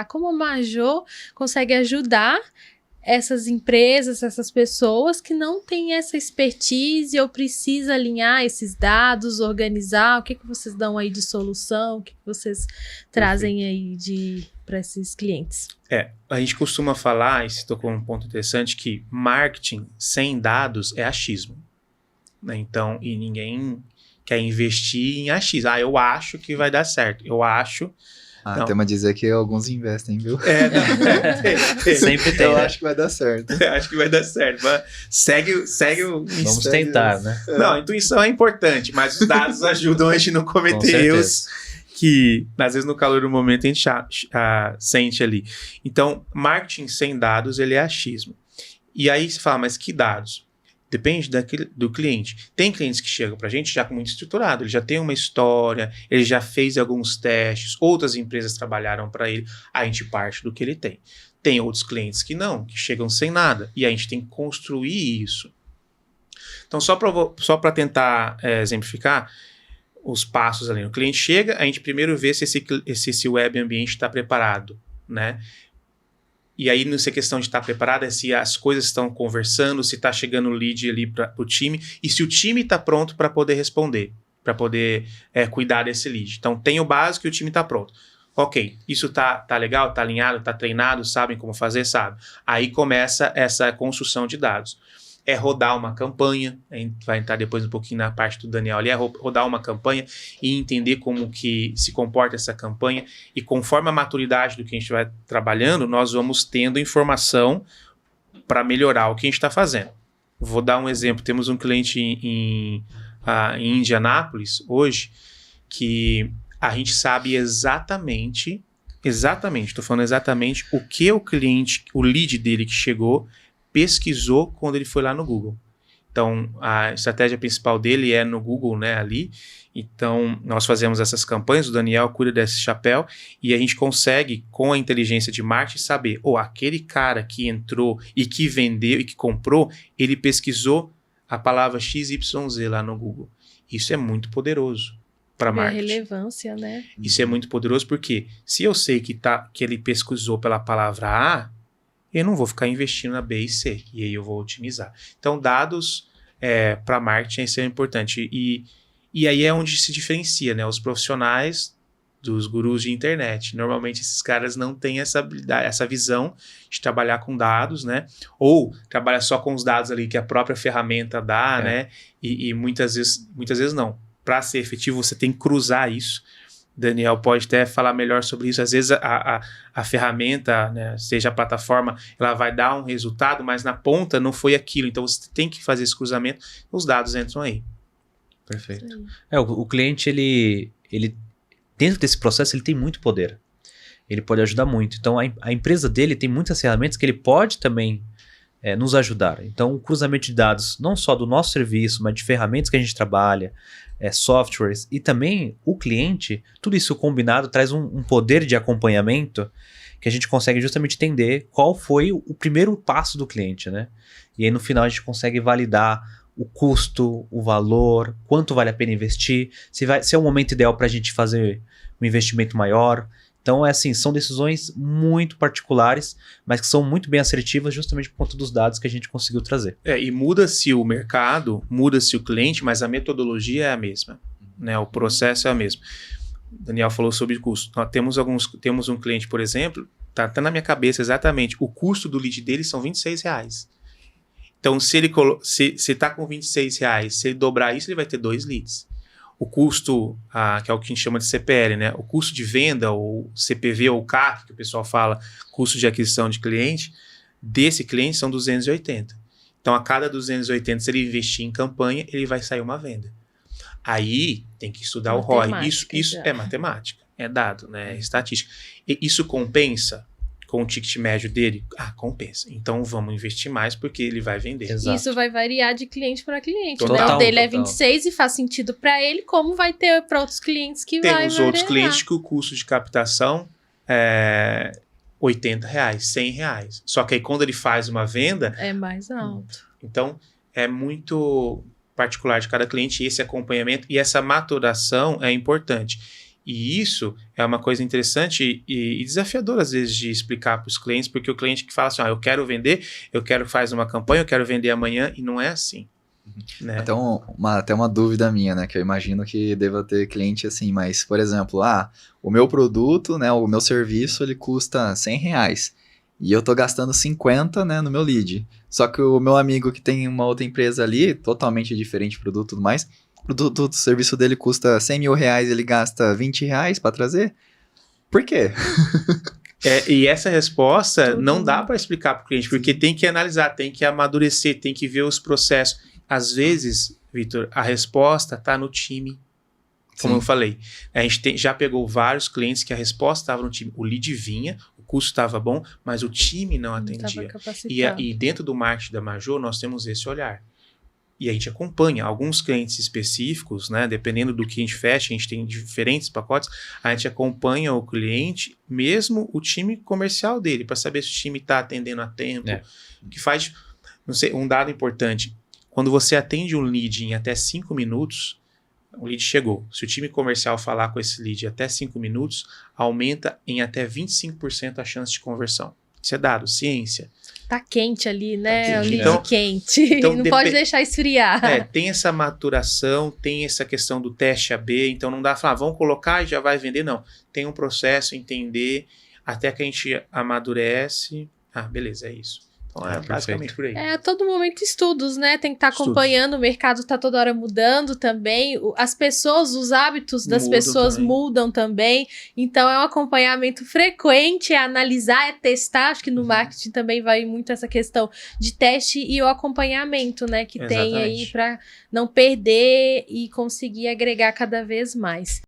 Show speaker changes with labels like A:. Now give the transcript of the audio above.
A: Como a Major consegue ajudar essas empresas, essas pessoas que não têm essa expertise ou precisa alinhar esses dados, organizar? O que vocês dão aí de solução? O que vocês trazem aí para esses clientes?
B: A gente costuma falar, e você tocou um ponto interessante, que marketing sem dados é achismo. Né? Então, e ninguém quer investir em achismo. Eu acho que vai dar certo. Eu acho...
C: Tem uma dizer que alguns investem, viu?
B: Sempre tem.
C: Eu acho que vai dar certo.
B: Acho que vai dar certo. Mas segue o...
D: Vamos tentar, né?
B: Não, a intuição é importante, mas os dados ajudam a gente não cometer erros que, às vezes, no calor do momento, a gente sente ali. Então, marketing sem dados, ele é achismo. E aí você fala, mas que dados? Depende do cliente. Tem clientes que chegam para a gente já com muito estruturado, ele já tem uma história, ele já fez alguns testes, outras empresas trabalharam para ele, a gente parte do que ele tem. Tem outros clientes que não, que chegam sem nada, e a gente tem que construir isso. Então, só para tentar exemplificar os passos ali. O cliente chega, a gente primeiro vê se esse web ambiente está preparado, né? E aí, nessa questão de estar preparado, é se as coisas estão conversando, se está chegando o lead ali para o time, e se o time está pronto para poder responder, para poder cuidar desse lead. Então, tem o básico e o time está pronto. Ok, isso tá legal, tá alinhado, tá treinado, sabem como fazer, sabe? Aí começa essa construção de dados. É rodar uma campanha, a gente vai entrar depois um pouquinho na parte do Daniel ali, é rodar uma campanha e entender como que se comporta essa campanha, e conforme a maturidade do que a gente vai trabalhando, nós vamos tendo informação para melhorar o que a gente está fazendo. Vou dar um exemplo, temos um cliente em Indianápolis hoje, que a gente sabe exatamente, estou falando exatamente o que o cliente, o lead dele que chegou, pesquisou quando ele foi lá no Google. Então, a estratégia principal dele é no Google, né, ali. Então, nós fazemos essas campanhas, o Daniel cuida desse chapéu, e a gente consegue, com a inteligência de marketing, saber, aquele cara que entrou e que vendeu e que comprou, ele pesquisou a palavra XYZ lá no Google. Isso é muito poderoso para marketing.
A: A relevância, né?
B: Isso é muito poderoso porque se eu sei que ele pesquisou pela palavra A, eu não vou ficar investindo na B e C, e aí eu vou otimizar. Então, dados para marketing, isso é importante. E aí é onde se diferencia, né? Os profissionais dos gurus de internet. Normalmente, esses caras não têm essa habilidade, essa visão de trabalhar com dados, né? Ou trabalha só com os dados ali que a própria ferramenta dá, né? E muitas vezes não. Para ser efetivo, você tem que cruzar isso. Daniel pode até falar melhor sobre isso. Às vezes a ferramenta, né, seja a plataforma, ela vai dar um resultado, mas na ponta não foi aquilo. Então você tem que fazer esse cruzamento, os dados entram aí.
D: Perfeito. O cliente, ele dentro desse processo, ele tem muito poder. Ele pode ajudar muito. Então a empresa dele tem muitas ferramentas que ele pode também nos ajudar. Então o cruzamento de dados, não só do nosso serviço, mas de ferramentas que a gente trabalha, softwares, e também o cliente, tudo isso combinado traz um poder de acompanhamento que a gente consegue justamente entender qual foi o primeiro passo do cliente, né? E aí no final a gente consegue validar o custo, o valor, quanto vale a pena investir, se é o momento ideal para a gente fazer um investimento maior. Então, são decisões muito particulares, mas que são muito bem assertivas justamente por conta dos dados que a gente conseguiu trazer.
B: E muda-se o mercado, muda-se o cliente, mas a metodologia é a mesma, né? O processo é o mesmo. O Daniel falou sobre custo. Nós temos um cliente, por exemplo, tá na minha cabeça exatamente, o custo do lead dele são R$26. Então, se está com R$26, se ele dobrar isso, ele vai ter 2 leads. O custo, que é o que a gente chama de CPL, né? O custo de venda, ou CPV, ou CAC, que o pessoal fala, custo de aquisição de cliente, desse cliente são 280. Então, a cada 280, se ele investir em campanha, ele vai sair uma venda. Aí, tem que estudar o ROI. Isso é matemática, é dado, né? É estatística. E isso compensa com o ticket médio dele? Compensa. Então, vamos investir mais porque ele vai vender.
A: Exato. Isso vai variar de cliente para cliente.
B: Total,
A: né? O dele é 26 e faz sentido para ele, como vai ter para outros clientes que vai variar.
B: Temos outros clientes que o custo de captação é R$80, R$100. Só que aí, quando ele faz uma venda...
A: é mais alto.
B: Então, é muito particular de cada cliente, esse acompanhamento e essa maturação é importante. E isso é uma coisa interessante e desafiadora, às vezes, de explicar para os clientes, porque o cliente que fala assim, eu quero vender, eu quero fazer uma campanha, eu quero vender amanhã, e não é assim. Né?
C: Então, até uma dúvida minha, né, que eu imagino que deva ter cliente assim, mas, por exemplo, o meu produto, né, o meu serviço, ele custa R$100, e eu tô gastando 50, né, no meu lead. Só que o meu amigo que tem uma outra empresa ali, totalmente diferente produto e tudo mais, o serviço dele custa R$100 mil, ele gasta R$20 para trazer? Por quê?
B: E essa resposta não dá para explicar para o cliente, porque tem que analisar, tem que amadurecer, tem que ver os processos. Às vezes, Vitor, a resposta está no time, como eu falei. A gente já pegou vários clientes que a resposta estava no time. O lead vinha, o custo estava bom, mas o time não atendia. E dentro do marketing da Major, nós temos esse olhar. E a gente acompanha alguns clientes específicos, né? Dependendo do que a gente fecha, a gente tem diferentes pacotes, a gente acompanha o cliente, mesmo o time comercial dele, para saber se o time está atendendo a tempo. Que faz, não sei, um dado importante, quando você atende um lead em até 5 minutos, o lead chegou. Se o time comercial falar com esse lead até 5 minutos, aumenta em até 25% a chance de conversão. Isso é dado, ciência.
A: Tá quente ali, né?
B: Tá quente.
A: O lead quente. Então, não pode deixar esfriar.
B: Tem essa maturação, tem essa questão do teste AB, então não dá pra falar, vamos colocar e já vai vender, não. Tem um processo, entender, até que a gente amadurece. Beleza, é isso. Então é basicamente por aí.
A: A todo momento estudos, né? Tem que estar acompanhando, o mercado está toda hora mudando também, as pessoas, os hábitos das pessoas mudam também, então é um acompanhamento frequente, é analisar, é testar, acho que no marketing também vai muito essa questão de teste e o acompanhamento, né? Que tem aí para não perder e conseguir agregar cada vez mais.